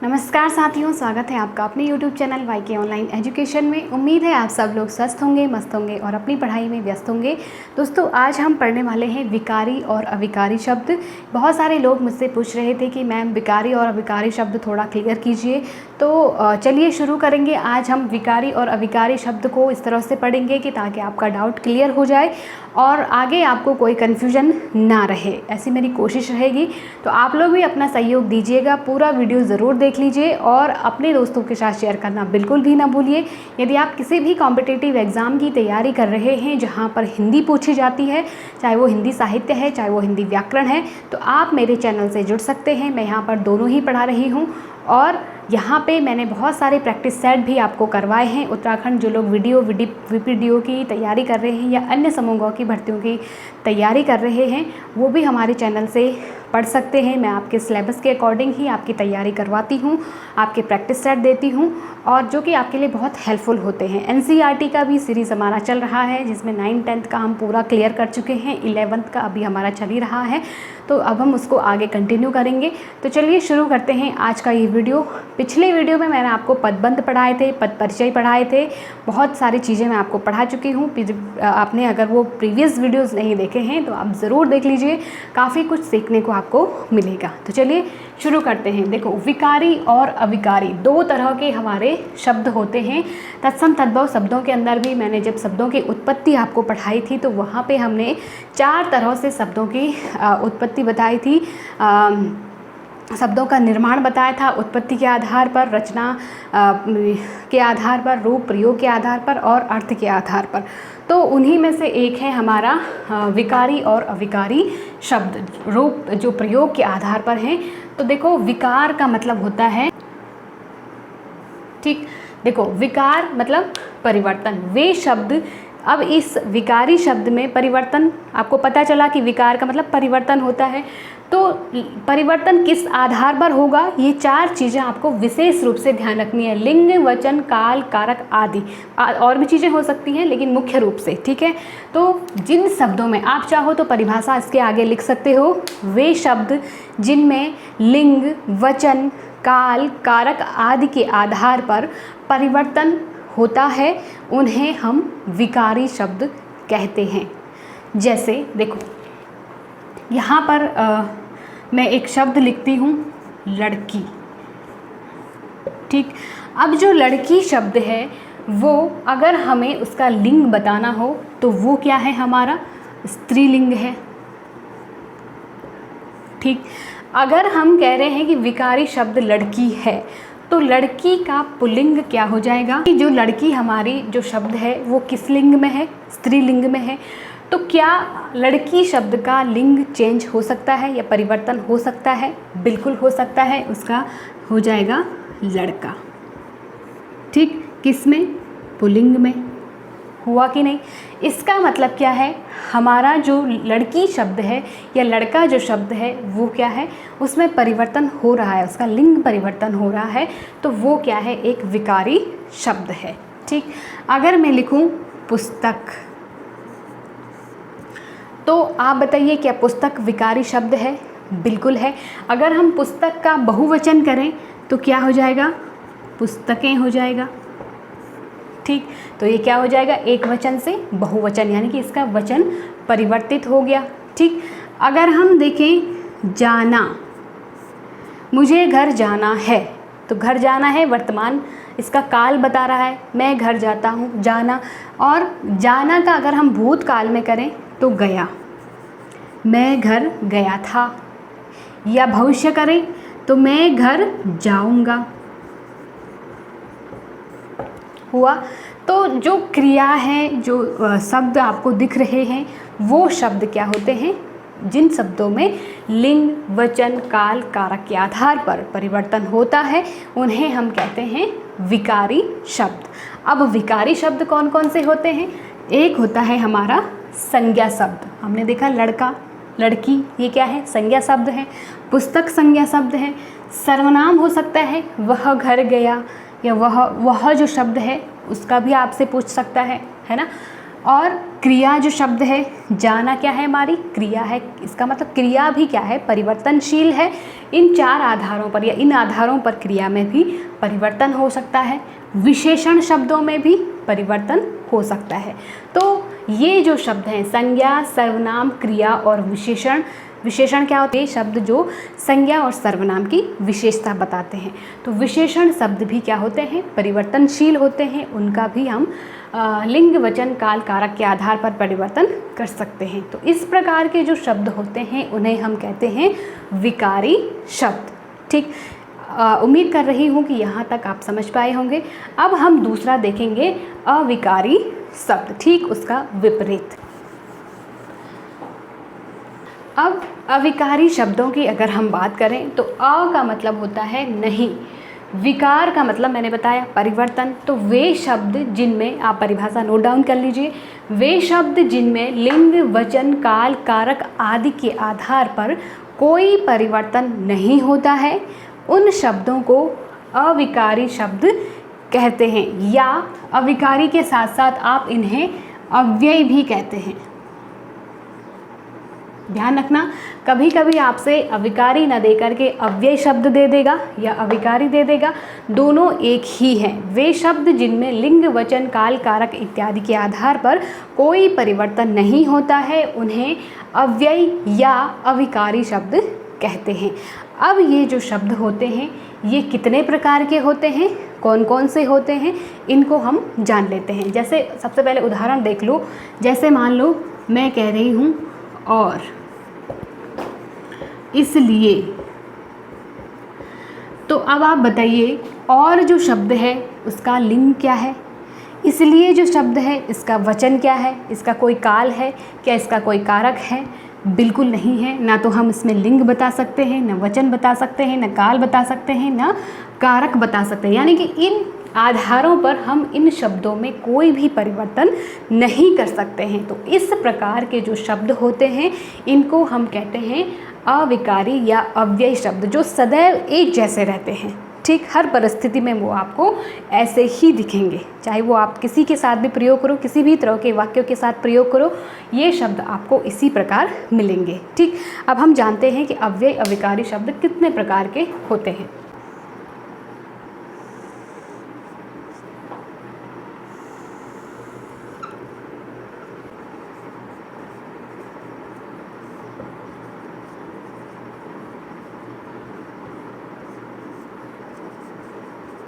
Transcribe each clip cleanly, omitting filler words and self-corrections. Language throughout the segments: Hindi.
नमस्कार साथियों, स्वागत है आपका अपने YouTube channel YK online education में। उम्मीद है आप सब लोग स्वस्थ होंगे, मस्त होंगे और अपनी पढ़ाई में व्यस्त होंगे। दोस्तों, आज हम पढ़ने वाले हैं विकारी और अविकारी शब्द। बहुत सारे लोग मुझसे पूछ रहे थे कि मैम विकारी और अविकारी शब्द थोड़ा क्लियर कीजिए, तो चलिए शुरू करेंगे। आज हम विकारी और अविकारी शब्द को इस तरह से पढ़ेंगे कि ताकि आपका डाउट क्लियर हो जाए और आगे आपको कोई कन्फ्यूजन ना रहे, ऐसी मेरी कोशिश रहेगी। तो आप लोग भी अपना सहयोग दीजिएगा, पूरा वीडियो ज़रूर देख लीजिए और अपने दोस्तों के साथ शेयर करना बिल्कुल भी ना भूलिए। यदि आप किसी भी कॉम्पिटिटिव एग्ज़ाम की तैयारी कर रहे हैं जहां पर हिंदी पूछी जाती है, चाहे वो हिंदी साहित्य है, चाहे वो हिंदी व्याकरण है, तो आप मेरे चैनल से जुड़ सकते हैं। मैं यहाँ पर दोनों ही पढ़ा रही हूँ और यहाँ पे मैंने बहुत सारे प्रैक्टिस सेट भी आपको करवाए हैं। उत्तराखंड जो लोग वीपीडीओ की तैयारी कर रहे हैं या अन्य समूह की भर्तियों की तैयारी कर रहे हैं, वो भी हमारे चैनल से पढ़ सकते हैं। मैं आपके सिलेबस के अकॉर्डिंग ही आपकी तैयारी करवाती हूँ, आपके प्रैक्टिस सेट देती हूँ और जो कि आपके लिए बहुत हेल्पफुल होते हैं। एनसीईआरटी का भी सीरीज़ हमारा चल रहा है जिसमें 9th-10th का हम पूरा क्लियर कर चुके हैं, 11th का अभी हमारा चल ही रहा है, तो अब हम उसको आगे कंटिन्यू करेंगे। तो चलिए शुरू करते हैं आज का ये वीडियो। पिछले वीडियो में मैंने आपको पदबंध पढ़ाए थे, पद परिचय पढ़ाए थे, बहुत सारी चीज़ें मैं आपको पढ़ा चुकी हूँ। आपने अगर वो प्रीवियस वीडियोस नहीं देखे हैं तो आप ज़रूर देख लीजिए, काफ़ी कुछ सीखने को आपको मिलेगा। तो चलिए शुरू करते हैं। देखो, विकारी और अविकारी दो तरह के हमारे शब्द होते हैं। तत्सम तद्भव शब्दों के अंदर भी मैंने जब शब्दों की उत्पत्ति आपको पढ़ाई थी तो वहाँ पे हमने 4 तरह से शब्दों की उत्पत्ति बताई थी। शब्दों का निर्माण बताया था, उत्पत्ति के आधार पर, रचना के आधार पर, रूप प्रयोग के आधार पर और अर्थ के आधार पर। तो उन्हीं में से एक है हमारा विकारी और अविकारी शब्द, रूप जो प्रयोग के आधार पर हैं। तो देखो, विकार का मतलब होता है, ठीक, देखो विकार मतलब परिवर्तन। वे शब्द, अब इस विकारी शब्द में परिवर्तन, आपको पता चला कि विकार का मतलब परिवर्तन होता है, तो परिवर्तन किस आधार पर होगा, ये 4 चीज़ें आपको विशेष रूप से ध्यान रखनी है। लिंग, वचन, काल, कारक आदि, और भी चीज़ें हो सकती हैं लेकिन मुख्य रूप से, ठीक है। तो जिन शब्दों में आप चाहो तो परिभाषा इसके आगे लिख सकते हो, वे शब्द जिनमें लिंग, वचन, काल, कारक आदि के आधार पर परिवर्तन होता है उन्हें हम विकारी शब्द कहते हैं। जैसे देखो, यहाँ पर मैं एक शब्द लिखती हूँ, लड़की, ठीक। अब जो लड़की शब्द है वो अगर हमें उसका लिंग बताना हो तो वो क्या है, हमारा स्त्रीलिंग है, ठीक। अगर हम कह रहे हैं कि विकारी शब्द लड़की है तो लड़की का पुल्लिंग क्या हो जाएगा, कि जो लड़की हमारी जो शब्द है वो किस लिंग में है, स्त्रीलिंग में है। तो क्या लड़की शब्द का लिंग चेंज हो सकता है या परिवर्तन हो सकता है? बिल्कुल हो सकता है, उसका हो जाएगा लड़का, ठीक। किस में? पुल्लिंग में। हुआ कि नहीं? इसका मतलब क्या है, हमारा जो लड़की शब्द है या लड़का जो शब्द है वो क्या है, उसमें परिवर्तन हो रहा है, उसका लिंग परिवर्तन हो रहा है, तो वो क्या है, एक विकारी शब्द है, ठीक। अगर मैं लिखूं पुस्तक, तो आप बताइए क्या पुस्तक विकारी शब्द है? बिल्कुल है। अगर हम पुस्तक का बहुवचन करें तो क्या हो जाएगा, पुस्तकें हो जाएगा, ठीक। तो ये क्या हो जाएगा, एक वचन से बहुवचन, यानी कि इसका वचन परिवर्तित हो गया, ठीक। अगर हम देखें जाना, मुझे घर जाना है, तो घर जाना है वर्तमान, इसका काल बता रहा है, मैं घर जाता हूँ, जाना। और जाना का अगर हम भूतकाल में करें तो गया, मैं घर गया था। या भविष्य करें तो मैं घर जाऊँगा, हुआ। तो जो क्रिया है, जो शब्द आपको दिख रहे हैं वो शब्द क्या होते हैं, जिन शब्दों में लिंग, वचन, काल, कारक के आधार पर परिवर्तन होता है उन्हें हम कहते हैं विकारी शब्द। अब विकारी शब्द कौन कौन से होते हैं? एक होता है हमारा संज्ञा शब्द, हमने देखा लड़का, लड़की, ये क्या है, संज्ञा शब्द है। पुस्तक संज्ञा शब्द है। सर्वनाम हो सकता है, वह घर गया, या वह जो शब्द है उसका भी आपसे पूछ सकता है ना। और क्रिया जो शब्द है, जाना क्या है, हमारी क्रिया है, इसका मतलब क्रिया भी क्या है, परिवर्तनशील है। इन 4 आधारों पर या इन आधारों पर क्रिया में भी परिवर्तन हो सकता है, विशेषण शब्दों में भी परिवर्तन हो सकता है। तो ये जो शब्द हैं, संज्ञा, सर्वनाम, क्रिया और विशेषण। विशेषण क्या होते हैं, शब्द जो संज्ञा और सर्वनाम की विशेषता बताते हैं। तो विशेषण शब्द भी क्या होते हैं, परिवर्तनशील होते हैं, उनका भी हम लिंग, वचन, काल, कारक के आधार पर परिवर्तन कर सकते हैं। तो इस प्रकार के जो शब्द होते हैं उन्हें हम कहते हैं विकारी शब्द। ठीक, उम्मीद कर रही हूँ कि यहाँ तक आप समझ पाए होंगे। अब हम दूसरा देखेंगे, अविकारी शब्द, ठीक उसका विपरीत। अब अविकारी शब्दों की अगर हम बात करें तो अ का मतलब होता है नहीं, विकार का मतलब मैंने बताया परिवर्तन। तो वे शब्द जिनमें, आप परिभाषा नोट डाउन कर लीजिए, वे शब्द जिनमें लिंग, वचन, काल, कारक आदि के आधार पर कोई परिवर्तन नहीं होता है, उन शब्दों को अविकारी शब्द कहते हैं, या अविकारी के साथ साथ आप इन्हें अव्यय भी कहते हैं। ध्यान रखना, कभी कभी आपसे अविकारी न दे करके अव्यय शब्द दे देगा या अविकारी दे देगा, दोनों एक ही हैं। वे शब्द जिनमें लिंग, वचन, काल, कारक इत्यादि के आधार पर कोई परिवर्तन नहीं होता है, उन्हें अव्यय या अविकारी शब्द कहते हैं। अब ये जो शब्द होते हैं ये कितने प्रकार के होते हैं, कौन कौन से होते हैं, इनको हम जान लेते हैं। जैसे सबसे पहले उदाहरण देख लो, जैसे मान लो मैं कह रही हूँ और, इसलिए, तो अब आप बताइए और जो शब्द है उसका लिंग क्या है, इसलिए जो शब्द है इसका वचन क्या है, इसका कोई काल है क्या, इसका कोई कारक है, बिल्कुल नहीं है। ना तो हम इसमें लिंग बता सकते हैं, ना वचन बता सकते हैं, ना काल बता सकते हैं, ना कारक बता सकते हैं। यानी कि इन आधारों पर हम इन शब्दों में कोई भी परिवर्तन नहीं कर सकते हैं। तो इस प्रकार के जो शब्द होते हैं इनको हम कहते हैं अविकारी या अव्यय शब्द, जो सदैव एक जैसे रहते हैं। ठीक, हर परिस्थिति में वो आपको ऐसे ही दिखेंगे, चाहे वो आप किसी के साथ भी प्रयोग करो, किसी भी तरह के वाक्यों के साथ प्रयोग करो, ये शब्द आपको इसी प्रकार मिलेंगे। ठीक, अब हम जानते हैं कि अव्यय अविकारी शब्द कितने प्रकार के होते हैं।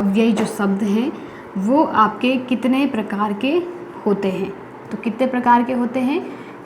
अव्यय जो शब्द हैं वो आपके कितने प्रकार के होते हैं, तो कितने प्रकार के होते हैं,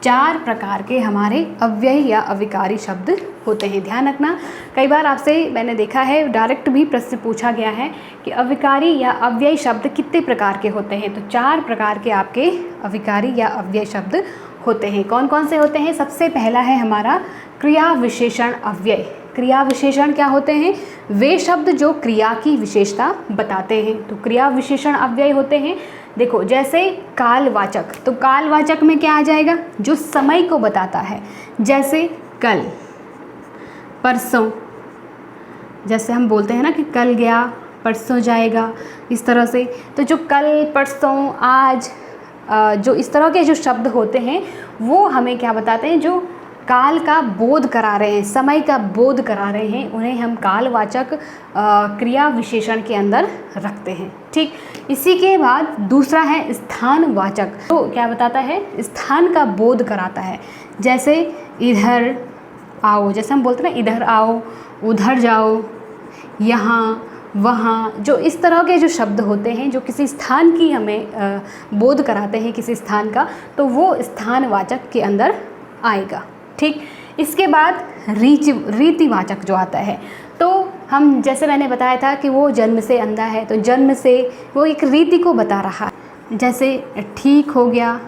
4 प्रकार के हमारे अव्यय या अविकारी शब्द होते हैं। ध्यान रखना, कई बार आपसे मैंने देखा है डायरेक्ट भी प्रश्न पूछा गया है कि अविकारी या अव्यय शब्द कितने प्रकार के होते हैं। तो 4 प्रकार के आपके अविकारी या अव्यय शब्द होते हैं। कौन कौन से होते हैं, सबसे पहला है हमारा क्रिया विशेषण अव्यय। क्रिया विशेषण क्या होते हैं, वे शब्द जो क्रिया की विशेषता बताते हैं, तो क्रिया विशेषण अव्यय होते हैं। देखो जैसे कालवाचक, तो कालवाचक में क्या आ जाएगा, जो समय को बताता है, जैसे कल, परसों, जैसे हम बोलते हैं ना कि कल गया परसों जाएगा, इस तरह से। तो जो कल, परसों, आज, जो इस तरह के जो शब्द होते हैं वो हमें क्या बताते हैं, जो काल का बोध करा रहे हैं, समय का बोध करा रहे हैं, उन्हें हम कालवाचक क्रिया विशेषण के अंदर रखते हैं। ठीक, इसी के बाद दूसरा है स्थानवाचक, तो क्या बताता है, स्थान का बोध कराता है। जैसे इधर आओ, जैसे हम बोलते हैं ना इधर आओ, उधर जाओ, यहाँ, वहाँ, जो इस तरह के जो शब्द होते हैं जो किसी स्थान की हमें बोध कराते हैं, किसी स्थान का, तो वो स्थानवाचक के अंदर आएगा। ठीक, इसके बाद रीतिवाचक जो आता है, तो हम जैसे मैंने बताया था कि वो जन्म से अंधा है, तो जन्म से वो एक रीति को बता रहा है। जैसे ठीक हो गया,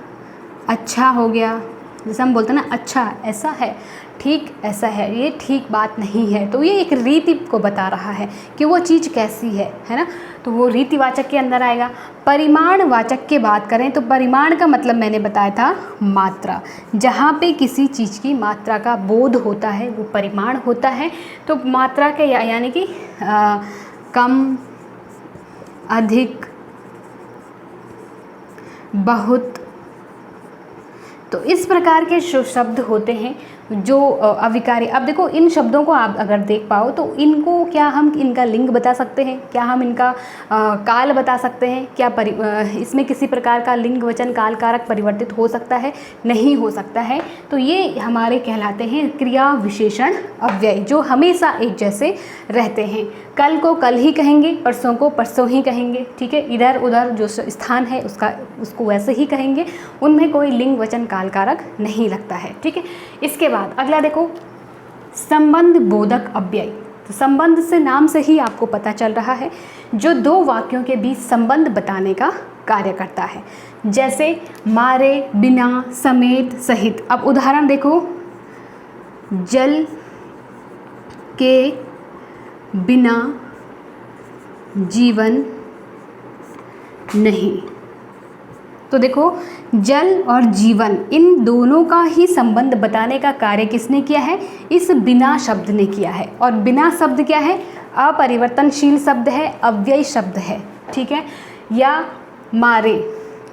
अच्छा हो गया, जैसे हम बोलते हैं ना अच्छा ऐसा है, ठीक ऐसा है, ये ठीक बात नहीं है, तो ये एक रीति को बता रहा है कि वो चीज़ कैसी है ना, तो वो रीतिवाचक के अंदर आएगा। परिमाणवाचक की बात करें तो परिमाण का मतलब मैंने बताया था मात्रा, जहाँ पे किसी चीज़ की मात्रा का बोध होता है वो परिमाण होता है। तो मात्रा के यानी कि कम, अधिक, बहुत, तो इस प्रकार के जो शब्द होते हैं जो अविकारी। अब देखो इन शब्दों को आप अगर देख पाओ तो इनको क्या हम इनका लिंग बता सकते हैं, क्या हम इनका काल बता सकते हैं, क्या इसमें किसी प्रकार का लिंग वचन काल कारक परिवर्तित हो सकता है? नहीं हो सकता है। तो ये हमारे कहलाते हैं क्रिया विशेषण अव्यय, जो हमेशा एक जैसे रहते हैं। कल को कल ही कहेंगे, परसों को परसों ही कहेंगे, ठीक है। इधर उधर जो स्थान है उसको वैसे ही कहेंगे, उनमें कोई लिंग वचन काल कारक नहीं लगता है, ठीक है। इसके बाद अगला देखो संबंध बोधक अव्यय। तो संबंध से नाम से ही आपको पता चल रहा है, जो दो वाक्यों के बीच संबंध बताने का कार्य करता है। जैसे मारे, बिना, समेत, सहित। अब उदाहरण देखो, जल के बिना जीवन नहीं। तो देखो जल और जीवन इन दोनों का ही संबंध बताने का कार्य किसने किया है? इस बिना शब्द ने किया है। और बिना शब्द क्या है? अपरिवर्तनशील शब्द है, अव्यय शब्द है, ठीक है। या मारे,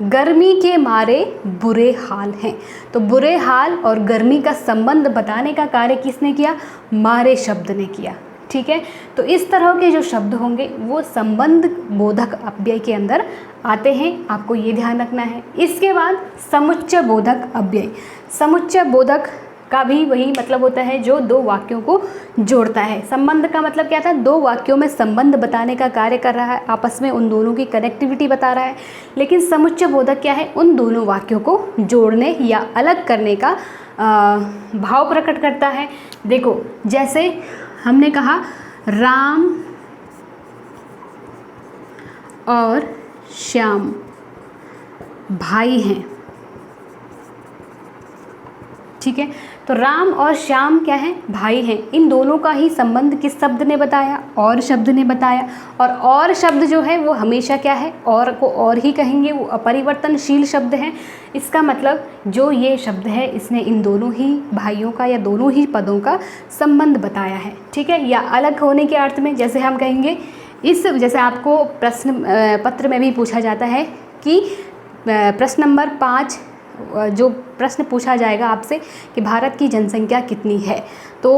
गर्मी के मारे बुरे हाल हैं। तो बुरे हाल और गर्मी का संबंध बताने का कार्य किसने किया? मारे शब्द ने किया, ठीक है। तो इस तरह के जो शब्द होंगे वो संबंध बोधक अव्यय के अंदर आते हैं, आपको ये ध्यान रखना है। इसके बाद समुच्चय बोधक अव्यय। समुच्चय बोधक का भी वही मतलब होता है जो दो वाक्यों को जोड़ता है। संबंध का मतलब क्या था? दो वाक्यों में संबंध बताने का कार्य कर रहा है, आपस में उन दोनों की कनेक्टिविटी बता रहा है। लेकिन समुच्चय बोधक क्या है? उन दोनों वाक्यों को जोड़ने या अलग करने का भाव प्रकट करता है। देखो जैसे हमने कहा राम और श्याम भाई हैं, ठीक है। तो राम और श्याम क्या है? भाई हैं। इन दोनों का ही संबंध किस शब्द ने बताया? और शब्द ने बताया। और शब्द जो है वो हमेशा क्या है? और को और ही कहेंगे, वो अपरिवर्तनशील शब्द है। इसका मतलब जो ये शब्द है इसने इन दोनों ही भाइयों का या दोनों ही पदों का संबंध बताया है, ठीक है। या अलग होने के अर्थ में जैसे हम कहेंगे जैसे आपको प्रश्न पत्र में भी पूछा जाता है कि प्रश्न नंबर 5 जो प्रश्न पूछा जाएगा आपसे कि भारत की जनसंख्या कितनी है, तो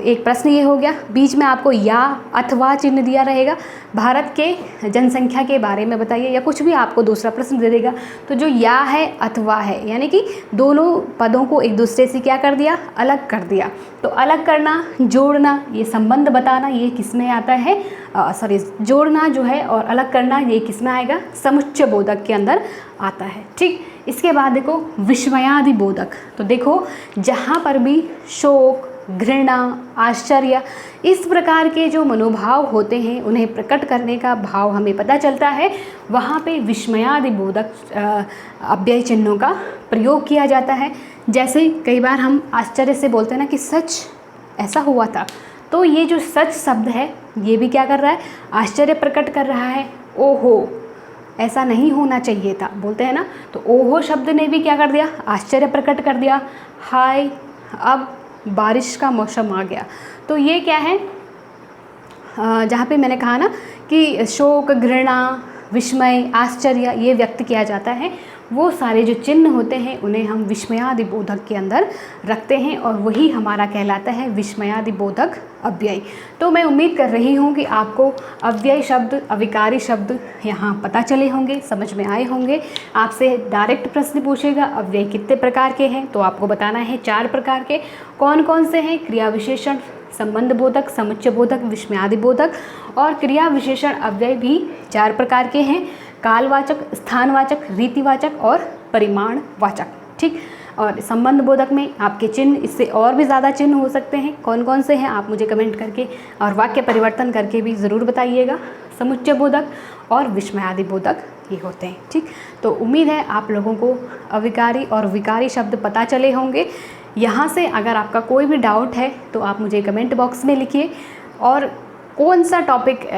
एक प्रश्न ये हो गया, बीच में आपको या अथवा चिन्ह दिया रहेगा, भारत के जनसंख्या के बारे में बताइए, या कुछ भी आपको दूसरा प्रश्न दे देगा। तो जो या है अथवा है, यानी कि दोनों पदों को एक दूसरे से क्या कर दिया? अलग कर दिया। तो अलग करना, जोड़ना, ये संबंध बताना, ये किस में आता है? जोड़ना जो है और अलग करना ये किस में आएगा? समुच्चय बोधक के अंदर आता है, ठीक। इसके बाद देखो विस्मयादि बोधक। तो देखो जहाँ पर भी शोक, घृणा, आश्चर्य इस प्रकार के जो मनोभाव होते हैं उन्हें प्रकट करने का भाव हमें पता चलता है, वहाँ पे विस्मयादि बोधक अव्यय चिन्हों का प्रयोग किया जाता है। जैसे कई बार हम आश्चर्य से बोलते हैं ना कि सच ऐसा हुआ था, तो ये जो सच शब्द है ये भी क्या कर रहा है? आश्चर्य प्रकट कर रहा है। ओहो ऐसा नहीं होना चाहिए था, बोलते हैं ना, तो ओहो शब्द ने भी क्या कर दिया? आश्चर्य प्रकट कर दिया। हाय अब बारिश का मौसम आ गया। तो ये क्या है? जहाँ पे मैंने कहा ना कि शोक, घृणा, विस्मय, आश्चर्य ये व्यक्त किया जाता है, वो सारे जो चिन्ह होते हैं उन्हें हम विस्मयादि बोधक के अंदर रखते हैं और वही हमारा कहलाता है विस्मयादि बोधक अव्यय। तो मैं उम्मीद कर रही हूँ कि आपको अव्यय शब्द, अविकारी शब्द यहाँ पता चले होंगे, समझ में आए होंगे। आपसे डायरेक्ट प्रश्न पूछेगा अव्यय कितने प्रकार के हैं, तो आपको बताना है 4 प्रकार के। कौन कौन से हैं? क्रिया विशेषण, संबंध बोधक, समुच्चय बोधक, विस्मयादि बोधक। और क्रिया विशेषण अव्यय भी 4 प्रकार के हैं, कालवाचक, स्थानवाचक, रीतिवाचक और परिमाणवाचक, ठीक। और संबंध बोधक में आपके चिन्ह, इससे और भी ज़्यादा चिन्ह हो सकते हैं। कौन कौन से हैं आप मुझे कमेंट करके और वाक्य परिवर्तन करके भी ज़रूर बताइएगा। समुच्चय बोधक और विस्मयादि बोधक ये होते हैं, ठीक। तो उम्मीद है आप लोगों को अविकारी और विकारी शब्द पता चले होंगे। यहाँ से अगर आपका कोई भी डाउट है तो आप मुझे कमेंट बॉक्स में लिखिए, और कौन सा टॉपिक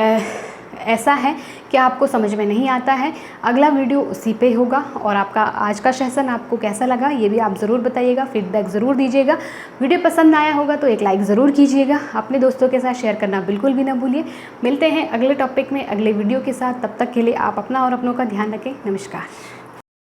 ऐसा है कि आपको समझ में नहीं आता है, अगला वीडियो उसी पे होगा। और आपका आज का सेशन आपको कैसा लगा ये भी आप ज़रूर बताइएगा, फीडबैक ज़रूर दीजिएगा। वीडियो पसंद आया होगा तो एक लाइक ज़रूर कीजिएगा, अपने दोस्तों के साथ शेयर करना बिल्कुल भी ना भूलिए। मिलते हैं अगले टॉपिक में अगले वीडियो के साथ, तब तक के लिए आप अपना और अपनों का ध्यान रखें। नमस्कार।